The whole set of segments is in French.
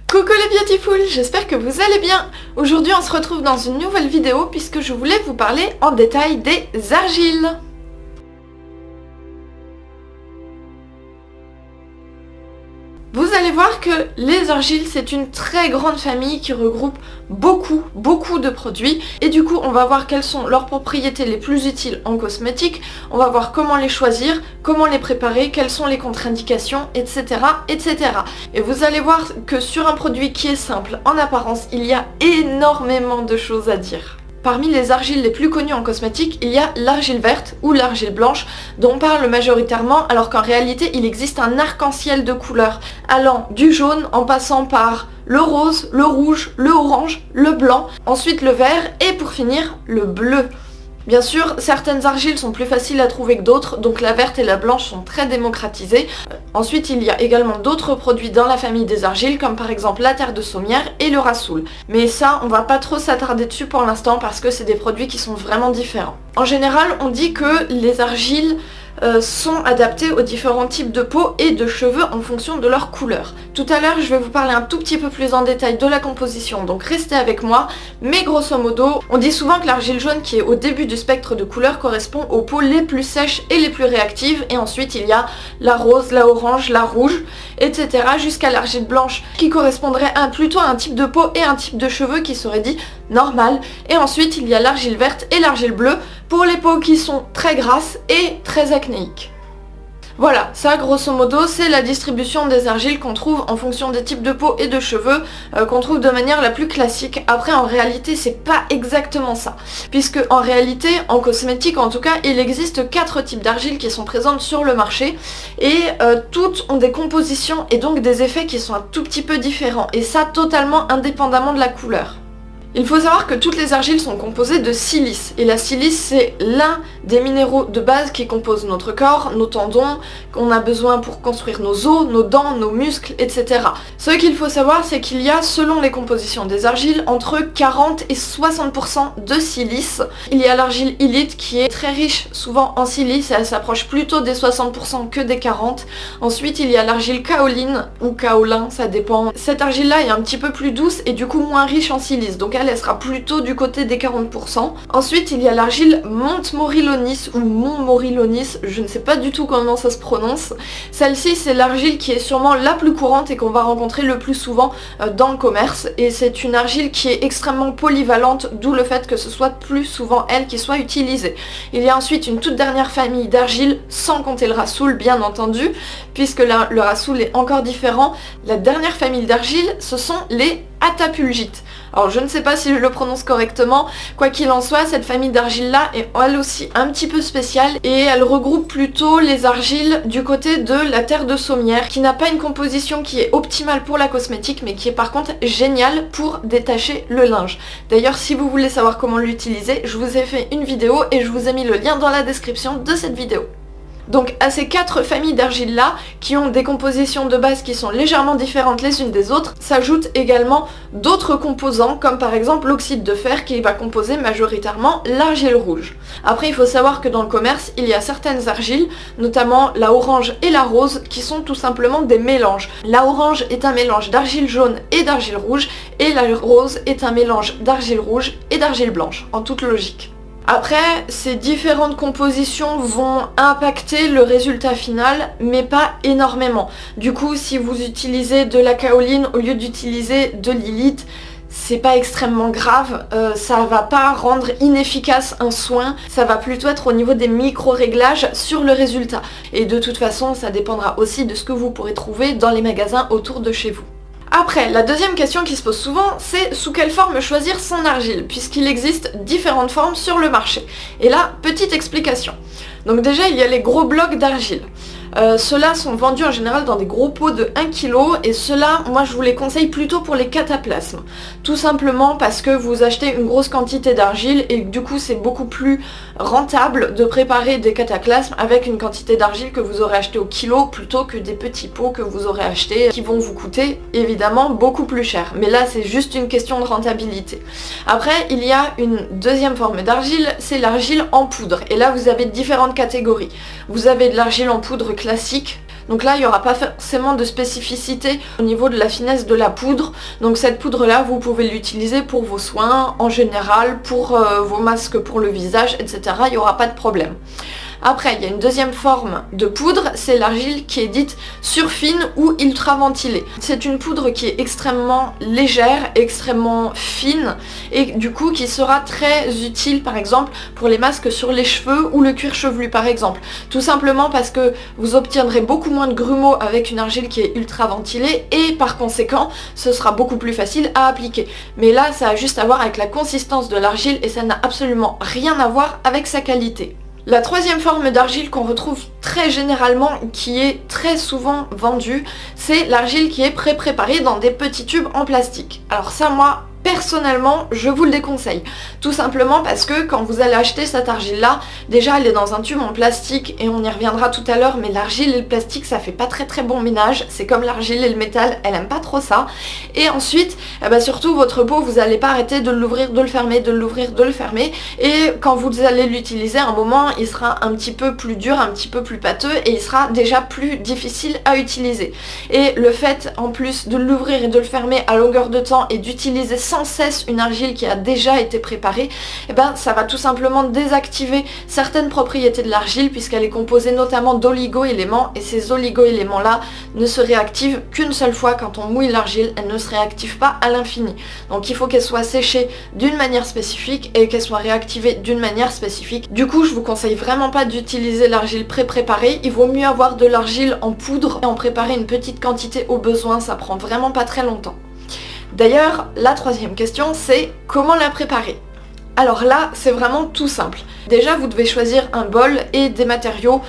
Coucou les beautiful, j'espère que vous allez bien. Aujourd'hui on se retrouve dans une nouvelle vidéo puisque je voulais vous parler en détail des argiles. Vous allez voir que les argiles c'est une très grande famille qui regroupe beaucoup de produits et du coup on va voir quelles sont leurs propriétés les plus utiles en cosmétique, on va voir comment les choisir, comment les préparer, quelles sont les contre-indications, etc. Et vous allez voir que sur un produit qui est simple en apparence, il y a énormément de choses à dire. Parmi les argiles les plus connues en cosmétique, il y a l'argile verte ou l'argile blanche dont on parle majoritairement alors qu'en réalité il existe un arc-en-ciel de couleurs allant du jaune en passant par le rose, le rouge, le orange, le blanc, ensuite le vert et pour finir le bleu. Bien sûr, certaines argiles sont plus faciles à trouver que d'autres, donc la verte et la blanche sont très démocratisées. Ensuite, il y a également d'autres produits dans la famille des argiles, comme par exemple la terre de saumière et le rassoul. Mais ça, on va pas trop s'attarder dessus pour l'instant parce que c'est des produits qui sont vraiment différents. En général, on dit que les argiles sont adaptés aux différents types de peau et de cheveux en fonction de leur couleur. Tout à l'heure, je vais vous parler un tout petit peu plus en détail de la composition, donc restez avec moi. Mais grosso modo, on dit souvent que l'argile jaune qui est au début du spectre de couleurs correspond aux peaux les plus sèches et les plus réactives, et ensuite il y a la rose, la orange, la rouge, etc. jusqu'à l'argile blanche qui correspondrait plutôt à un type de peau et un type de cheveux qui serait dit normal. Et ensuite il y a l'argile verte et l'argile bleue pour les peaux qui sont très grasses et très acnéiques. Voilà, ça grosso modo c'est la distribution des argiles qu'on trouve en fonction des types de peau et de cheveux qu'on trouve de manière la plus classique. Après en réalité c'est pas exactement ça, puisque en réalité en cosmétique en tout cas il existe 4 types d'argiles qui sont présentes sur le marché et toutes ont des compositions et donc des effets qui sont un tout petit peu différents et ça totalement indépendamment de la couleur. Il faut savoir que toutes les argiles sont composées de silice, et la silice c'est l'un des minéraux de base qui composent notre corps, nos tendons, qu'on a besoin pour construire nos os, nos dents, nos muscles, etc. Ce qu'il faut savoir c'est qu'il y a, selon les compositions des argiles, entre 40 et 60% de silice. Il y a l'argile illite qui est très riche souvent en silice et elle s'approche plutôt des 60% que des 40. Ensuite il y a l'argile kaoline ou kaolin, ça dépend. Cette argile là est un petit peu plus douce et du coup moins riche en silice, donc elle sera plutôt du côté des 40%. Ensuite il y a l'argile Montmorillonite ou Montmorillonite, je ne sais pas du tout comment ça se prononce. Celle-ci c'est l'argile qui est sûrement la plus courante et qu'on va rencontrer le plus souvent dans le commerce, et c'est une argile qui est extrêmement polyvalente, d'où le fait que ce soit plus souvent elle qui soit utilisée. Il y a ensuite une toute dernière famille d'argiles, sans compter le rassoul bien entendu, puisque là, le rassoul est encore différent. La dernière famille d'argiles ce sont les atapulgites. Alors je ne sais pas si je le prononce correctement, quoi qu'il en soit, cette famille d'argiles là est elle aussi un petit peu spéciale et elle regroupe plutôt les argiles du côté de la terre de saumière qui n'a pas une composition qui est optimale pour la cosmétique mais qui est par contre géniale pour détacher le linge. D'ailleurs si vous voulez savoir comment l'utiliser, je vous ai fait une vidéo et je vous ai mis le lien dans la description de cette vidéo. Donc à ces 4 familles d'argiles là, qui ont des compositions de base qui sont légèrement différentes les unes des autres, s'ajoutent également d'autres composants comme par exemple l'oxyde de fer qui va composer majoritairement l'argile rouge. Après il faut savoir que dans le commerce il y a certaines argiles, notamment la orange et la rose, qui sont tout simplement des mélanges. La orange est un mélange d'argile jaune et d'argile rouge et la rose est un mélange d'argile rouge et d'argile blanche, en toute logique. Après, ces différentes compositions vont impacter le résultat final, mais pas énormément. Du coup, si vous utilisez de la kaoline au lieu d'utiliser de l'illite, c'est pas extrêmement grave, ça va pas rendre inefficace un soin, ça va plutôt être au niveau des micro-réglages sur le résultat. Et de toute façon, ça dépendra aussi de ce que vous pourrez trouver dans les magasins autour de chez vous. Après, la deuxième question qui se pose souvent, c'est sous quelle forme choisir son argile, puisqu'il existe différentes formes sur le marché. Et là, petite explication. Donc déjà, il y a les gros blocs d'argile. Ceux-là sont vendus en général dans des gros pots de 1 kg et ceux-là, moi je vous les conseille plutôt pour les cataplasmes. Tout simplement parce que vous achetez une grosse quantité d'argile et du coup c'est beaucoup plus rentable de préparer des cataplasmes avec une quantité d'argile que vous aurez acheté au kilo plutôt que des petits pots que vous aurez achetés qui vont vous coûter évidemment beaucoup plus cher. Mais là c'est juste une question de rentabilité. Après il y a une deuxième forme d'argile, c'est l'argile en poudre. Et là vous avez différentes catégories. Vous avez de l'argile en poudre classique, Donc là, il n'y aura pas forcément de spécificité au niveau de la finesse de la poudre. Donc cette poudre-là, vous pouvez l'utiliser pour vos soins en général, pour vos masques pour le visage, etc. Il n'y aura pas de problème. Après, il y a une deuxième forme de poudre, c'est l'argile qui est dite surfine ou ultra ventilée. C'est une poudre qui est extrêmement légère, extrêmement fine et du coup qui sera très utile par exemple pour les masques sur les cheveux ou le cuir chevelu par exemple. Tout simplement parce que vous obtiendrez beaucoup moins de grumeaux avec une argile qui est ultra ventilée et par conséquent ce sera beaucoup plus facile à appliquer. Mais là ça a juste à voir avec la consistance de l'argile et ça n'a absolument rien à voir avec sa qualité. La troisième forme d'argile qu'on retrouve très généralement, qui est très souvent vendue, c'est l'argile qui est pré-préparée dans des petits tubes en plastique. Alors ça, moi, personnellement, je vous le déconseille. Tout simplement parce que quand vous allez acheter cette argile-là, déjà elle est dans un tube en plastique et on y reviendra tout à l'heure, mais l'argile et le plastique, ça fait pas très bon ménage. C'est comme l'argile et le métal, elle aime pas trop ça. Et ensuite, surtout votre pot, vous n'allez pas arrêter de l'ouvrir, de le fermer, de l'ouvrir, de le fermer. Et quand vous allez l'utiliser, à un moment, il sera un petit peu plus dur, un petit peu plus pâteux et il sera déjà plus difficile à utiliser. Et le fait, en plus, de l'ouvrir et de le fermer à longueur de temps et d'utiliser sans cesse une argile qui a déjà été préparée, ça va tout simplement désactiver certaines propriétés de l'argile puisqu'elle est composée notamment d'oligo-éléments et ces oligo-éléments là ne se réactivent qu'une seule fois quand on mouille l'argile, elle ne se réactive pas à l'infini. Donc il faut qu'elle soit séchée d'une manière spécifique et qu'elle soit réactivée d'une manière spécifique. Du coup je vous conseille vraiment pas d'utiliser l'argile pré-préparée, il vaut mieux avoir de l'argile en poudre et en préparer une petite quantité au besoin, ça prend vraiment pas très longtemps. D'ailleurs, la troisième question, c'est comment la préparer? Alors là, c'est vraiment tout simple. Déjà, vous devez choisir un bol et des matériaux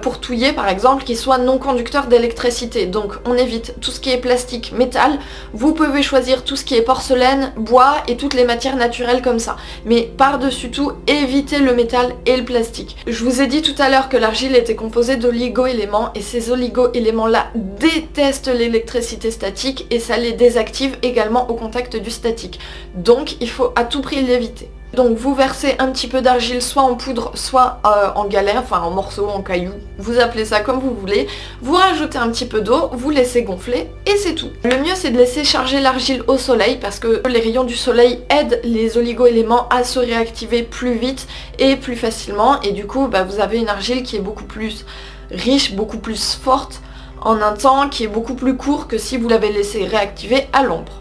pour touiller, par exemple, qui soient non conducteurs d'électricité. Donc, on évite tout ce qui est plastique, métal. Vous pouvez choisir tout ce qui est porcelaine, bois et toutes les matières naturelles comme ça. Mais par-dessus tout, évitez le métal et le plastique. Je vous ai dit tout à l'heure que l'argile était composée d'oligo-éléments et ces oligo-éléments-là détestent l'électricité statique et ça les désactive également au contact du statique. Donc, il faut à tout prix l'éviter. Donc vous versez un petit peu d'argile soit en poudre, soit en galets, enfin en morceaux, en cailloux, vous appelez ça comme vous voulez. Vous rajoutez un petit peu d'eau, vous laissez gonfler et c'est tout. Le mieux c'est de laisser charger l'argile au soleil parce que les rayons du soleil aident les oligo-éléments à se réactiver plus vite et plus facilement et du coup vous avez une argile qui est beaucoup plus riche, beaucoup plus forte en un temps qui est beaucoup plus court que si vous l'avez laissé réactiver à l'ombre.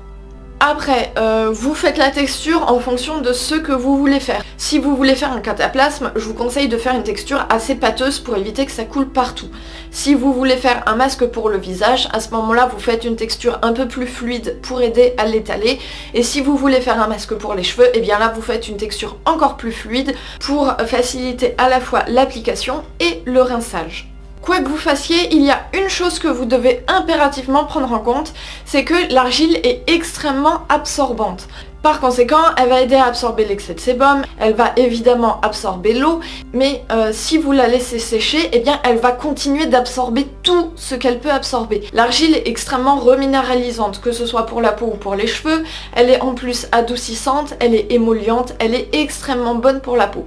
Après, vous faites la texture en fonction de ce que vous voulez faire. Si vous voulez faire un cataplasme, je vous conseille de faire une texture assez pâteuse pour éviter que ça coule partout. Si vous voulez faire un masque pour le visage, à ce moment-là, vous faites une texture un peu plus fluide pour aider à l'étaler. Et si vous voulez faire un masque pour les cheveux, et bien là, vous faites une texture encore plus fluide pour faciliter à la fois l'application et le rinçage. Quoi que vous fassiez, il y a une chose que vous devez impérativement prendre en compte, c'est que l'argile est extrêmement absorbante. Par conséquent, elle va aider à absorber l'excès de sébum, elle va évidemment absorber l'eau, mais si vous la laissez sécher, eh bien elle va continuer d'absorber tout ce qu'elle peut absorber. L'argile est extrêmement reminéralisante, que ce soit pour la peau ou pour les cheveux, elle est en plus adoucissante, elle est émolliente, elle est extrêmement bonne pour la peau.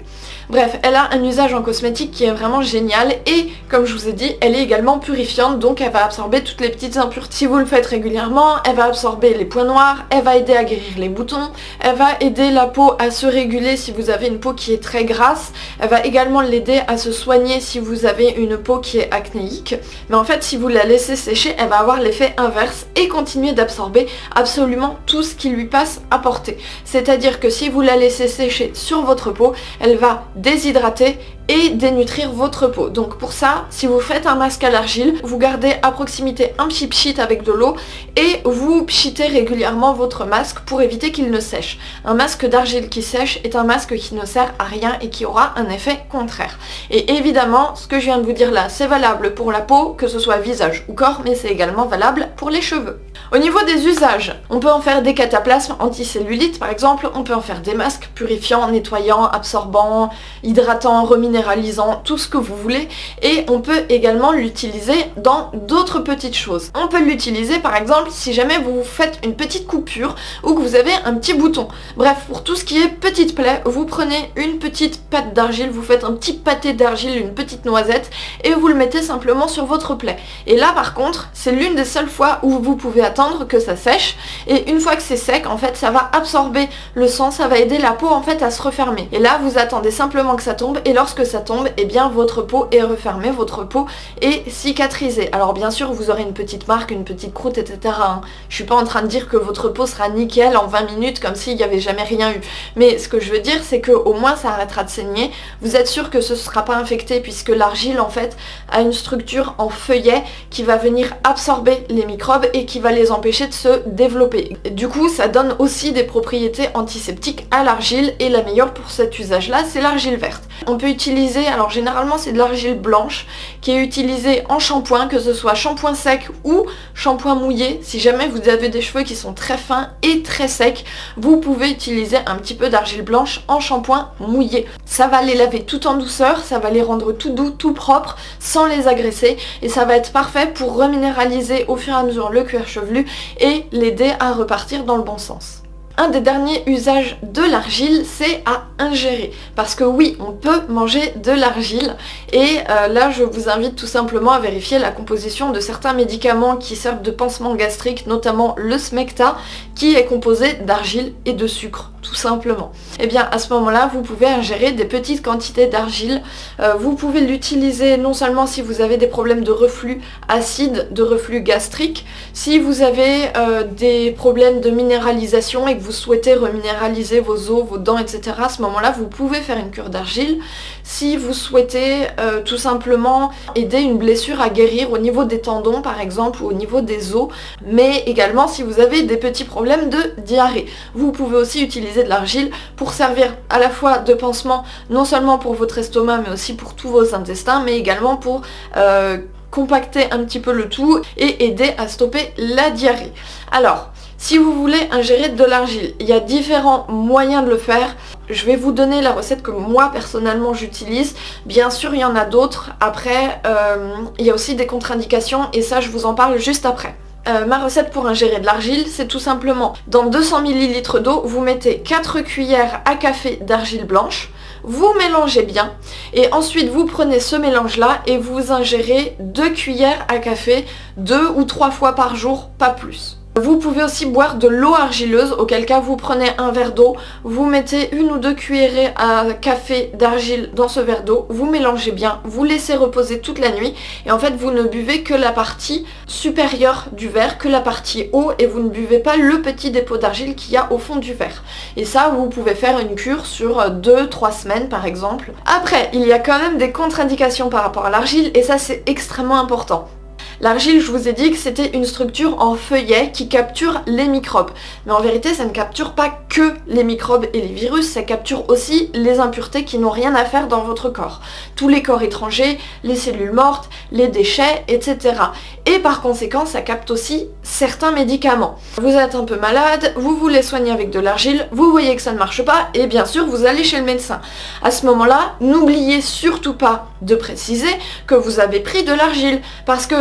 Bref, elle a un usage en cosmétique qui est vraiment génial et comme je vous ai dit, elle est également purifiante, donc elle va absorber toutes les petites impuretés. Si vous le faites régulièrement, elle va absorber les points noirs, elle va aider à guérir les boutons, elle va aider la peau à se réguler si vous avez une peau qui est très grasse, elle va également l'aider à se soigner si vous avez une peau qui est acnéique. Mais en fait, si vous la laissez sécher, elle va avoir l'effet inverse et continuer d'absorber absolument tout ce qui lui passe à portée. C'est-à-dire que si vous la laissez sécher sur votre peau, elle va déshydrater et dénutrir votre peau. Donc pour ça, si vous faites un masque à l'argile, vous gardez à proximité un petit pchit avec de l'eau et vous pchitez régulièrement votre masque pour éviter qu'il ne sèche. Un masque d'argile qui sèche est un masque qui ne sert à rien et qui aura un effet contraire. Et évidemment, ce que je viens de vous dire là, c'est valable pour la peau, que ce soit visage ou corps, mais c'est également valable pour les cheveux. Au niveau des usages, on peut en faire des cataplasmes anticellulites par exemple, on peut en faire des masques purifiants, nettoyants, absorbants, hydratants, reminéralisants, tout ce que vous voulez, et on peut également l'utiliser dans d'autres petites choses. On peut l'utiliser par exemple si jamais vous faites une petite coupure ou que vous avez un petit bouton. Bref, pour tout ce qui est petite plaie, vous prenez une petite pâte d'argile, vous faites un petit pâté d'argile, une petite noisette, et vous le mettez simplement sur votre plaie. Et là par contre, c'est l'une des seules fois où vous pouvez attendre que ça sèche, et une fois que c'est sec, en fait ça va absorber le sang, ça va aider la peau en fait à se refermer. Et là vous attendez simplement que ça tombe, et lorsque ça tombe, et bien votre peau est refermée, votre peau est cicatrisée. Alors bien sûr vous aurez une petite marque, une petite croûte, etc. hein. Je suis pas en train de dire que votre peau sera nickel en 20 minutes comme s'il n'y avait jamais rien eu. Mais ce que je veux dire c'est que au moins ça arrêtera de saigner. Vous êtes sûr que ce ne sera pas infecté puisque l'argile en fait a une structure en feuillet qui va venir absorber les microbes et qui va les empêcher de se développer. Du coup ça donne aussi des propriétés antiseptiques à l'argile, et la meilleure pour cet usage là c'est l'argile verte. On peut utiliser, alors généralement c'est de l'argile blanche qui est utilisée en shampoing, que ce soit shampoing sec ou shampoing mouillé. Si jamais vous avez des cheveux qui sont très fins et très secs, vous pouvez utiliser un petit peu d'argile blanche en shampoing mouillé. Ça va les laver tout en douceur, ça va les rendre tout doux, tout propre, sans les agresser, et ça va être parfait pour reminéraliser au fur et à mesure le cuir chevelu et l'aider à repartir dans le bon sens. Un des derniers usages de l'argile, c'est à ingérer. Parce que oui, on peut manger de l'argile. Et là, je vous invite tout simplement à vérifier la composition de certains médicaments qui servent de pansement gastrique, notamment le Smecta, qui est composé d'argile et de sucre, tout simplement. Et bien, à ce moment-là, vous pouvez ingérer des petites quantités d'argile. Vous pouvez l'utiliser non seulement si vous avez des problèmes de reflux acide, de reflux gastrique, si vous avez des problèmes de minéralisation et que vous souhaitez reminéraliser vos os, vos dents, etc. À ce moment-là, vous pouvez faire une cure d'argile. Si vous souhaitez tout simplement aider une blessure à guérir au niveau des tendons, par exemple, ou au niveau des os, mais également si vous avez des petits problèmes de diarrhée. Vous pouvez aussi utiliser de l'argile pour servir à la fois de pansement, non seulement pour votre estomac, mais aussi pour tous vos intestins, mais également pour compacter un petit peu le tout et aider à stopper la diarrhée. Alors, si vous voulez ingérer de l'argile, il y a différents moyens de le faire. Je vais vous donner la recette que moi personnellement j'utilise. Bien sûr il y en a d'autres. Après il y a aussi des contre-indications et ça je vous en parle juste après. Ma recette pour ingérer de l'argile, c'est tout simplement dans 200 ml d'eau, vous mettez 4 cuillères à café d'argile blanche, vous mélangez bien et ensuite vous prenez ce mélange là et vous ingérez 2 cuillères à café 2 ou 3 fois par jour, pas plus. Vous pouvez aussi boire de l'eau argileuse, auquel cas vous prenez un verre d'eau, vous mettez 1 ou 2 cuillerées à café d'argile dans ce verre d'eau, vous mélangez bien, vous laissez reposer toute la nuit et en fait vous ne buvez que la partie supérieure du verre, que la partie eau, et vous ne buvez pas le petit dépôt d'argile qu'il y a au fond du verre. Et ça vous pouvez faire une cure sur 2-3 semaines par exemple. Après il y a quand même des contre-indications par rapport à l'argile et ça c'est extrêmement important. L'argile, je vous ai dit que c'était une structure en feuillet qui capture les microbes. Mais en vérité, ça ne capture pas que les microbes et les virus, ça capture aussi les impuretés qui n'ont rien à faire dans votre corps. Tous les corps étrangers, les cellules mortes, les déchets, etc. Et par conséquent, ça capte aussi certains médicaments. Vous êtes un peu malade, vous voulez soigner avec de l'argile, vous voyez que ça ne marche pas, et bien sûr, vous allez chez le médecin. À ce moment-là, n'oubliez surtout pas de préciser que vous avez pris de l'argile, parce que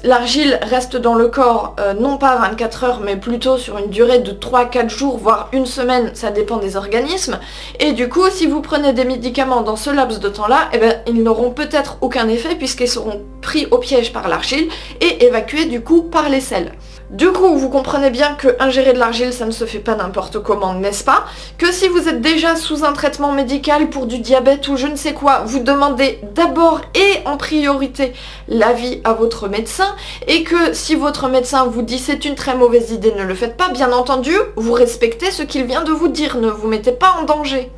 l'argile reste dans le corps non pas 24 heures mais plutôt sur une durée de 3-4 jours voire une semaine, ça dépend des organismes, et du coup si vous prenez des médicaments dans ce laps de temps là, eh ben, ils n'auront peut-être aucun effet puisqu'ils seront pris au piège par l'argile et évacués du coup par les selles. Du coup, vous comprenez bien que ingérer de l'argile, ça ne se fait pas n'importe comment, n'est-ce pas? Que si vous êtes déjà sous un traitement médical pour du diabète ou je ne sais quoi, vous demandez d'abord et en priorité l'avis à votre médecin, et que si votre médecin vous dit c'est une très mauvaise idée, ne le faites pas, bien entendu, vous respectez ce qu'il vient de vous dire, ne vous mettez pas en danger.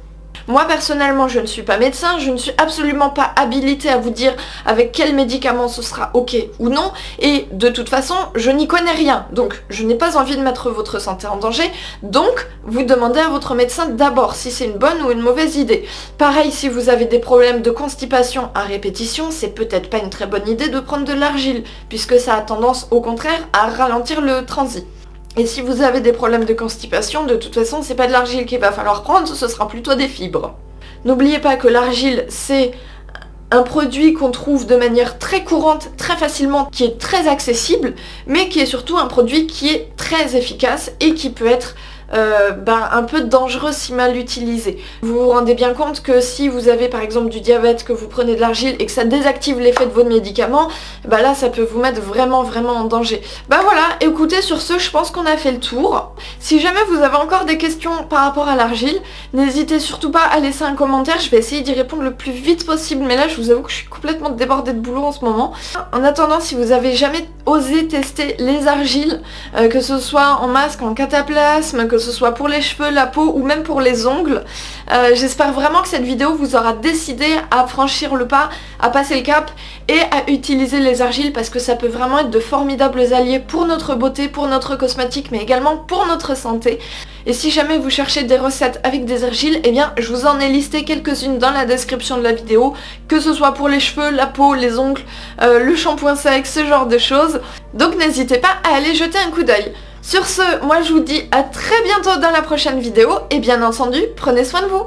Moi personnellement je ne suis pas médecin, je ne suis absolument pas habilitée à vous dire avec quel médicament ce sera ok ou non, et de toute façon je n'y connais rien, donc je n'ai pas envie de mettre votre santé en danger, donc vous demandez à votre médecin d'abord si c'est une bonne ou une mauvaise idée. Pareil, si vous avez des problèmes de constipation à répétition, c'est peut-être pas une très bonne idée de prendre de l'argile, puisque ça a tendance au contraire à ralentir le transit. Et si vous avez des problèmes de constipation, de toute façon, c'est pas de l'argile qu'il va falloir prendre, ce sera plutôt des fibres. N'oubliez pas que l'argile, c'est un produit qu'on trouve de manière très courante, très facilement, qui est très accessible, mais qui est surtout un produit qui est très efficace et qui peut être un peu dangereux si mal utilisé. Vous vous rendez bien compte que si vous avez par exemple du diabète, que vous prenez de l'argile et que ça désactive l'effet de votre médicament, là ça peut vous mettre vraiment en danger. Voilà, écoutez, sur ce je pense qu'on a fait le tour. Si jamais vous avez encore des questions par rapport à l'argile, n'hésitez surtout pas à laisser un commentaire, je vais essayer d'y répondre le plus vite possible, mais là je vous avoue que je suis complètement débordée de boulot en ce moment. En attendant, si vous avez jamais osé tester les argiles, que ce soit en masque, en cataplasme, que ce soit pour les cheveux, la peau ou même pour les ongles, j'espère vraiment que cette vidéo vous aura décidé à franchir le pas, à passer le cap et à utiliser les argiles, parce que ça peut vraiment être de formidables alliés pour notre beauté, pour notre cosmétique, mais également pour notre santé. Et si jamais vous cherchez des recettes avec des argiles, eh bien je vous en ai listé quelques-unes dans la description de la vidéo, que ce soit pour les cheveux, la peau, les ongles, le shampoing sec, ce genre de choses. Donc n'hésitez pas à aller jeter un coup d'œil. Sur ce, moi je vous dis à très bientôt dans la prochaine vidéo, et bien entendu, prenez soin de vous.